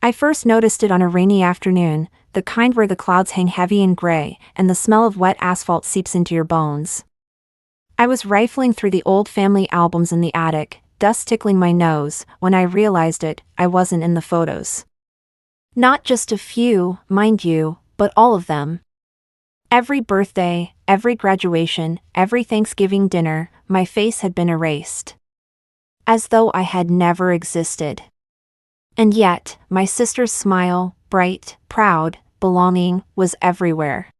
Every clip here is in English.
I first noticed it on a rainy afternoon, the kind where the clouds hang heavy and gray, and the smell of wet asphalt seeps into your bones. I was rifling through the old family albums in the attic, dust tickling my nose. When I realized it, I wasn't in the photos. Not just a few, mind you, but all of them. Every birthday, every graduation, every Thanksgiving dinner, my face had been erased. As though I had never existed. And yet, my sister's smile, bright, proud, belonging, was everywhere.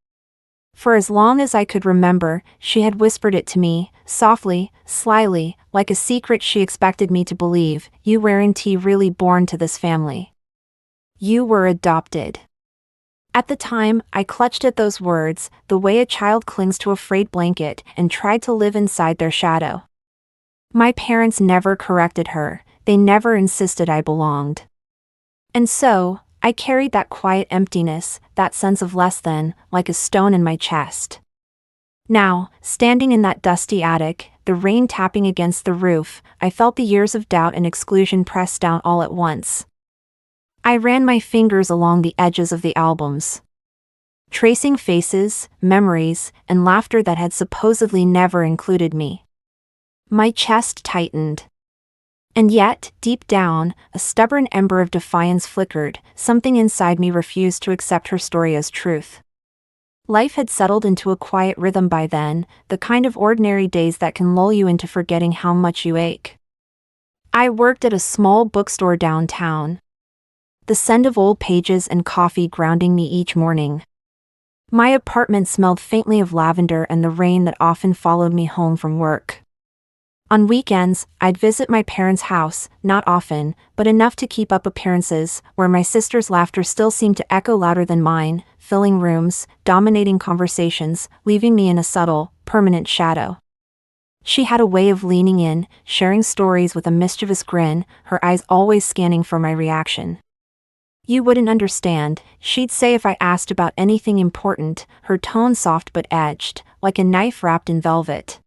For as long as I could remember, she had whispered it to me, softly, slyly, like a secret she expected me to believe. You weren't really born to this family. You were adopted. At the time, I clutched at those words, the way a child clings to a frayed blanket, and tried to live inside their shadow. My parents never corrected her, they never insisted I belonged. And so, I carried that quiet emptiness, that sense of less than, like a stone in my chest. Now, standing in that dusty attic, the rain tapping against the roof, I felt the years of doubt and exclusion pressed down all at once. I ran my fingers along the edges of the albums, tracing faces, memories, and laughter that had supposedly never included me. My chest tightened. And yet, deep down, a stubborn ember of defiance flickered. Something inside me refused to accept her story as truth. Life had settled into a quiet rhythm by then, the kind of ordinary days that can lull you into forgetting how much you ache. I worked at a small bookstore downtown. The scent of old pages and coffee grounding me each morning. My apartment smelled faintly of lavender and the rain that often followed me home from work. On weekends, I'd visit my parents' house, not often, but enough to keep up appearances, where my sister's laughter still seemed to echo louder than mine, filling rooms, dominating conversations, leaving me in a subtle, permanent shadow. She had a way of leaning in, sharing stories with a mischievous grin, her eyes always scanning for my reaction. You wouldn't understand, she'd say if I asked about anything important, her tone soft but edged, like a knife wrapped in velvet.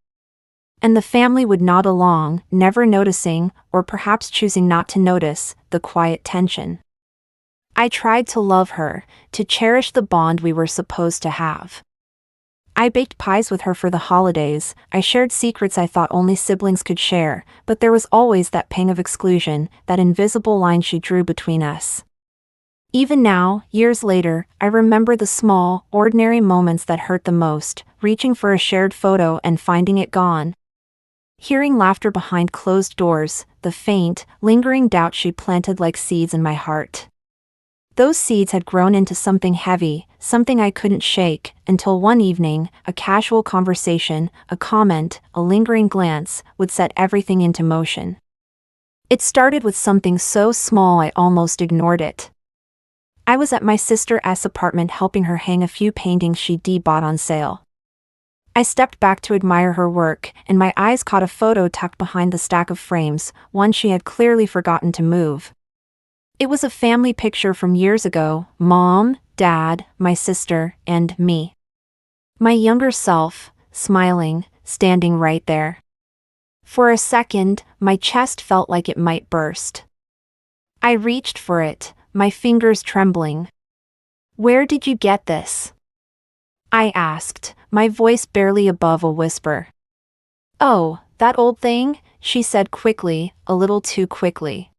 And the family would nod along, never noticing, or perhaps choosing not to notice, the quiet tension. I tried to love her, to cherish the bond we were supposed to have. I baked pies with her for the holidays, I shared secrets I thought only siblings could share, but there was always that pang of exclusion, that invisible line she drew between us. Even now, years later, I remember the small, ordinary moments that hurt the most, reaching for a shared photo and finding it gone. Hearing laughter behind closed doors, the faint, lingering doubt she planted like seeds in my heart. Those seeds had grown into something heavy, something I couldn't shake, until one evening, a casual conversation, a comment, a lingering glance, would set everything into motion. It started with something so small I almost ignored it. I was at my sister's apartment helping her hang a few paintings she'd bought on sale. I stepped back to admire her work, and my eyes caught a photo tucked behind the stack of frames, one she had clearly forgotten to move. It was a family picture from years ago, Mom, Dad, my sister, and me. My younger self, smiling, standing right there. For a second, my chest felt like it might burst. I reached for it, my fingers trembling. "Where did you get this?" I asked, my voice barely above a whisper. "Oh, that old thing," she said quickly, a little too quickly.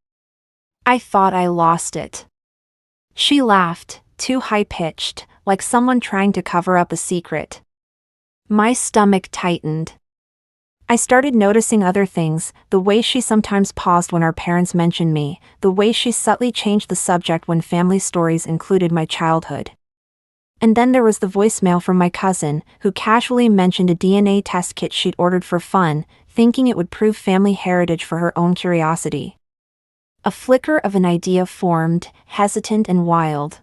I thought I lost it. She laughed, too high-pitched, like someone trying to cover up a secret. My stomach tightened. I started noticing other things, the way she sometimes paused when our parents mentioned me, the way she subtly changed the subject when family stories included my childhood. And then there was the voicemail from my cousin, who casually mentioned a DNA test kit she'd ordered for fun, thinking it would prove family heritage for her own curiosity. A flicker of an idea formed, hesitant and wild.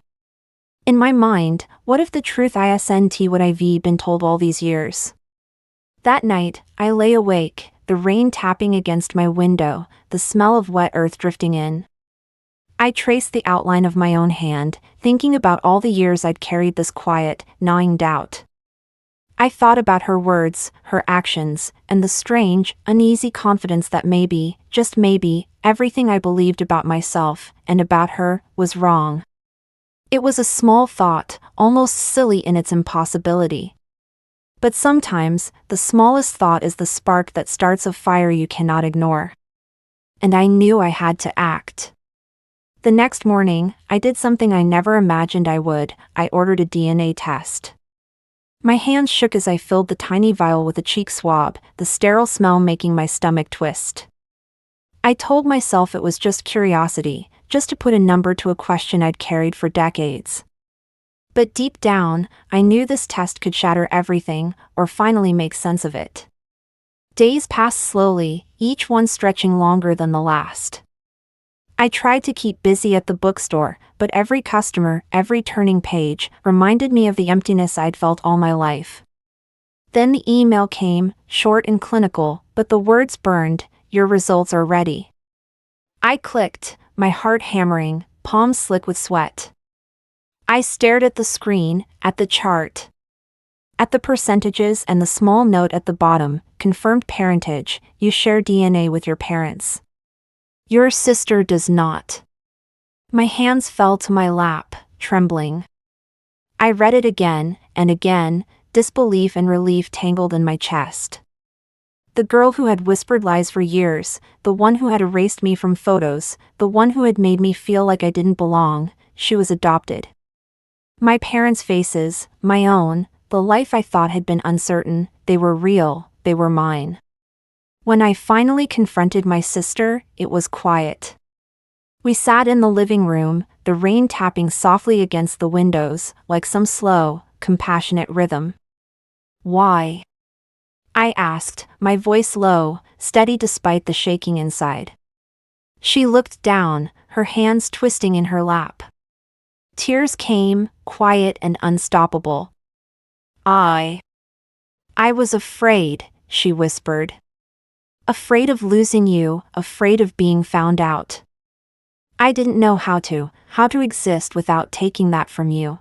In my mind, what if the truth isn't what I've been told all these years? That night, I lay awake, the rain tapping against my window, the smell of wet earth drifting in. I traced the outline of my own hand, thinking about all the years I'd carried this quiet, gnawing doubt. I thought about her words, her actions, and the strange, uneasy confidence that maybe, just maybe, everything I believed about myself, and about her, was wrong. It was a small thought, almost silly in its impossibility. But sometimes, the smallest thought is the spark that starts a fire you cannot ignore. And I knew I had to act. The next morning, I did something I never imagined I would. I ordered a DNA test. My hands shook as I filled the tiny vial with a cheek swab, the sterile smell making my stomach twist. I told myself it was just curiosity, just to put a number to a question I'd carried for decades. But deep down, I knew this test could shatter everything, or finally make sense of it. Days passed slowly, each one stretching longer than the last. I tried to keep busy at the bookstore, but every customer, every turning page, reminded me of the emptiness I'd felt all my life. Then the email came, short and clinical, but the words burned, "Your results are ready." I clicked, my heart hammering, palms slick with sweat. I stared at the screen, at the chart, at the percentages and the small note at the bottom, confirmed parentage, you share DNA with your parents. Your sister does not. My hands fell to my lap, trembling. I read it again, and again, disbelief and relief tangled in my chest. The girl who had whispered lies for years, the one who had erased me from photos, the one who had made me feel like I didn't belong, she was adopted. My parents' faces, my own, the life I thought had been uncertain, they were real, they were mine. When I finally confronted my sister, it was quiet. We sat in the living room, the rain tapping softly against the windows, like some slow, compassionate rhythm. "Why?" I asked, my voice low, steady despite the shaking inside. She looked down, her hands twisting in her lap. Tears came, quiet and unstoppable. I was afraid," she whispered. "Afraid of losing you, afraid of being found out. I didn't know how to exist without taking that from you."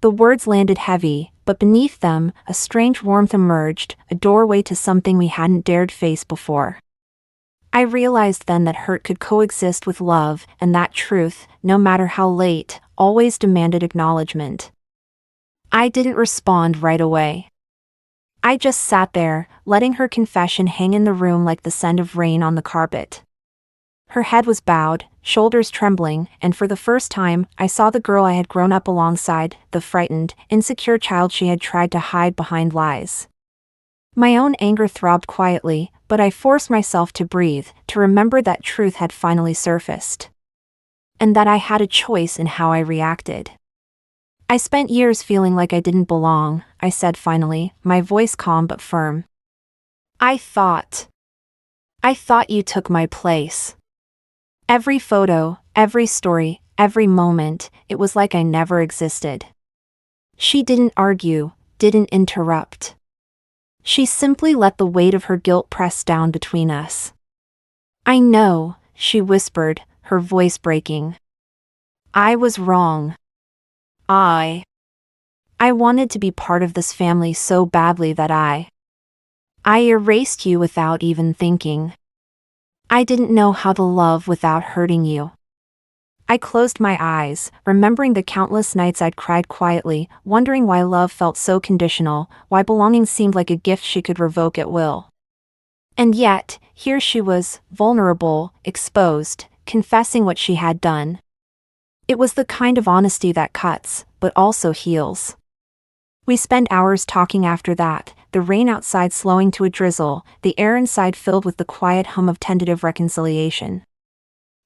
The words landed heavy, but beneath them, a strange warmth emerged, a doorway to something we hadn't dared face before. I realized then that hurt could coexist with love, and that truth, no matter how late, always demanded acknowledgement. I didn't respond right away. I just sat there, letting her confession hang in the room like the scent of rain on the carpet. Her head was bowed, shoulders trembling, and for the first time, I saw the girl I had grown up alongside, the frightened, insecure child she had tried to hide behind lies. My own anger throbbed quietly, but I forced myself to breathe, to remember that truth had finally surfaced. And that I had a choice in how I reacted. "I spent years feeling like I didn't belong," I said finally, my voice calm but firm. I thought you took my place. Every photo, every story, every moment, it was like I never existed." She didn't argue, didn't interrupt. She simply let the weight of her guilt press down between us. "I know," she whispered, her voice breaking. "I was wrong. I wanted to be part of this family so badly that I erased you without even thinking. I didn't know how to love without hurting you." I closed my eyes, remembering the countless nights I'd cried quietly, wondering why love felt so conditional, why belonging seemed like a gift she could revoke at will. And yet, here she was, vulnerable, exposed, confessing what she had done. It was the kind of honesty that cuts, but also heals. We spent hours talking after that, the rain outside slowing to a drizzle, the air inside filled with the quiet hum of tentative reconciliation.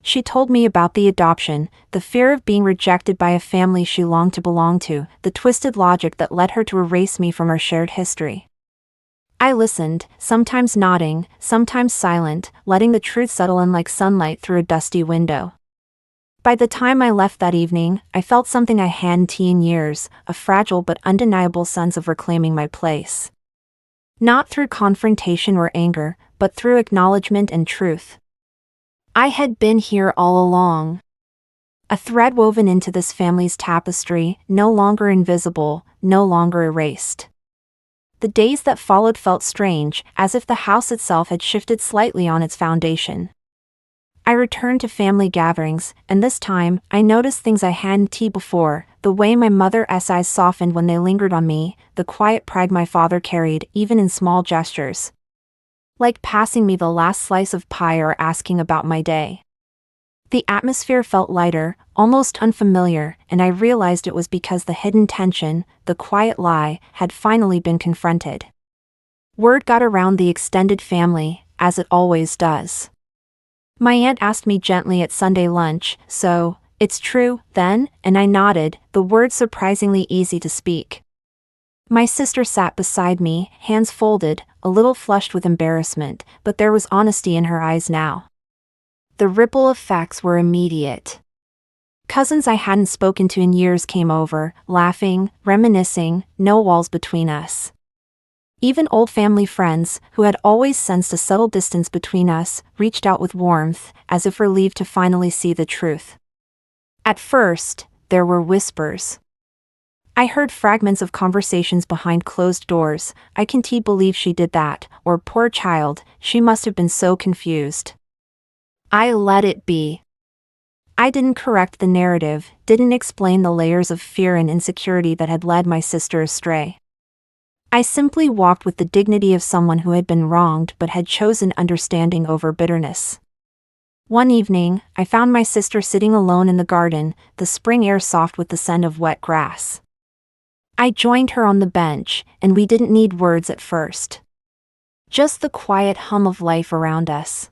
She told me about the adoption, the fear of being rejected by a family she longed to belong to, the twisted logic that led her to erase me from our shared history. I listened, sometimes nodding, sometimes silent, letting the truth settle in like sunlight through a dusty window. By the time I left that evening, I felt something I hadn't in years, a fragile but undeniable sense of reclaiming my place. Not through confrontation or anger, but through acknowledgement and truth. I had been here all along. A thread woven into this family's tapestry, no longer invisible, no longer erased. The days that followed felt strange, as if the house itself had shifted slightly on its foundation. I returned to family gatherings, and this time, I noticed things I hadn't before: the way my mother's eyes softened when they lingered on me, the quiet pride my father carried, even in small gestures. Like passing me the last slice of pie or asking about my day. The atmosphere felt lighter, almost unfamiliar, and I realized it was because the hidden tension, the quiet lie, had finally been confronted. Word got around the extended family, as it always does. My aunt asked me gently at Sunday lunch, "So, it's true, then?" And I nodded, the words surprisingly easy to speak. My sister sat beside me, hands folded, a little flushed with embarrassment, but there was honesty in her eyes now. The ripple effects were immediate. Cousins I hadn't spoken to in years came over, laughing, reminiscing, no walls between us. Even old family friends, who had always sensed a subtle distance between us, reached out with warmth, as if relieved to finally see the truth. At first, there were whispers. I heard fragments of conversations behind closed doors. "I can't believe she did that," or "Poor child, she must have been so confused." I let it be. I didn't correct the narrative, didn't explain the layers of fear and insecurity that had led my sister astray. I simply walked with the dignity of someone who had been wronged but had chosen understanding over bitterness. One evening, I found my sister sitting alone in the garden, the spring air soft with the scent of wet grass. I joined her on the bench, and we didn't need words at first. Just the quiet hum of life around us.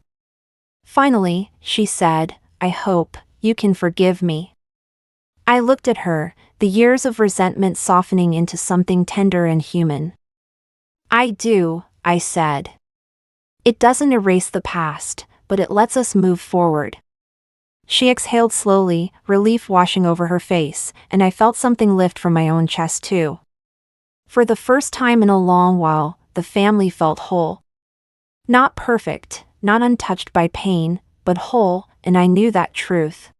Finally, she said, "I hope you can forgive me." I looked at her, the years of resentment softening into something tender and human. "I do," I said. "It doesn't erase the past, but it lets us move forward." She exhaled slowly, relief washing over her face, and I felt something lift from my own chest too. For the first time in a long while, the family felt whole. Not perfect, not untouched by pain, but whole, and I knew that truth.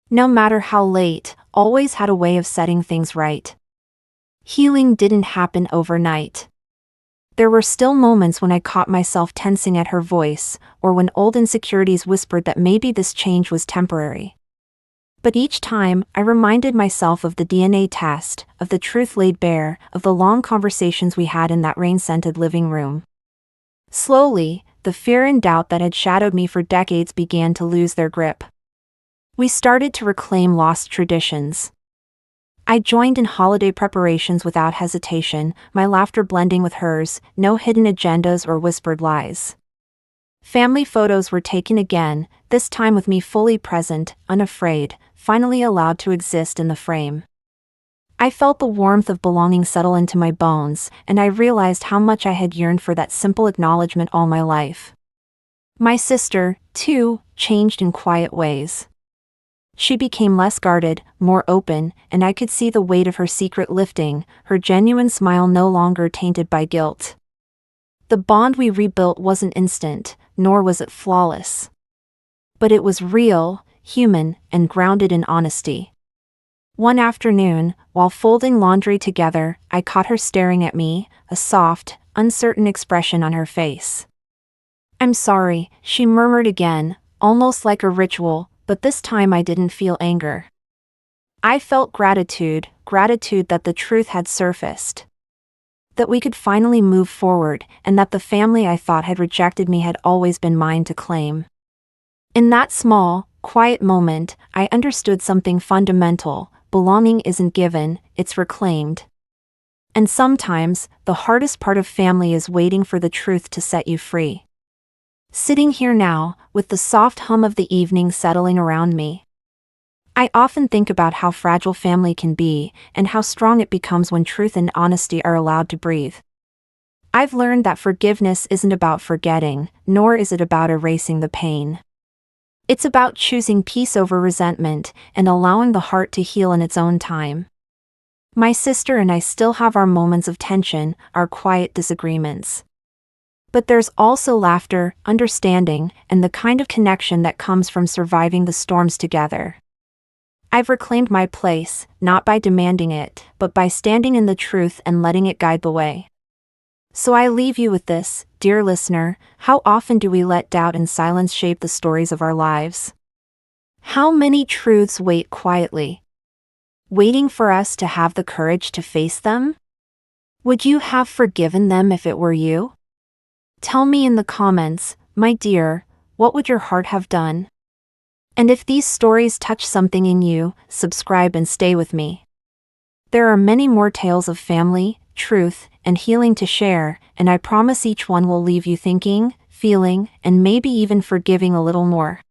No matter how late, always had a way of setting things right. Healing didn't happen overnight. There were still moments when I caught myself tensing at her voice, or when old insecurities whispered that maybe this change was temporary. But each time, I reminded myself of the DNA test, of the truth laid bare, of the long conversations we had in that rain-scented living room. Slowly, the fear and doubt that had shadowed me for decades began to lose their grip. We started to reclaim lost traditions. I joined in holiday preparations without hesitation, my laughter blending with hers, no hidden agendas or whispered lies. Family photos were taken again, this time with me fully present, unafraid, finally allowed to exist in the frame. I felt the warmth of belonging settle into my bones, and I realized how much I had yearned for that simple acknowledgement all my life. My sister, too, changed in quiet ways. She became less guarded, more open, and I could see the weight of her secret lifting, her genuine smile no longer tainted by guilt. The bond we rebuilt wasn't instant, nor was it flawless. But it was real, human, and grounded in honesty. One afternoon, while folding laundry together, I caught her staring at me, a soft, uncertain expression on her face. "I'm sorry," she murmured again, almost like a ritual, but this time I didn't feel anger. I felt gratitude that the truth had surfaced. That we could finally move forward, and that the family I thought had rejected me had always been mine to claim. In that small, quiet moment, I understood something fundamental: belonging isn't given, it's reclaimed. And sometimes, the hardest part of family is waiting for the truth to set you free. Sitting here now, with the soft hum of the evening settling around me, I often think about how fragile family can be, and how strong it becomes when truth and honesty are allowed to breathe. I've learned that forgiveness isn't about forgetting, nor is it about erasing the pain. It's about choosing peace over resentment, and allowing the heart to heal in its own time. My sister and I still have our moments of tension, our quiet disagreements. But there's also laughter, understanding, and the kind of connection that comes from surviving the storms together. I've reclaimed my place, not by demanding it, but by standing in the truth and letting it guide the way. So I leave you with this, dear listener: how often do we let doubt and silence shape the stories of our lives? How many truths wait quietly, waiting for us to have the courage to face them? Would you have forgiven them if it were you? Tell me in the comments, my dear, what would your heart have done? And if these stories touch something in you, subscribe and stay with me. There are many more tales of family, truth, and healing to share, and I promise each one will leave you thinking, feeling, and maybe even forgiving a little more.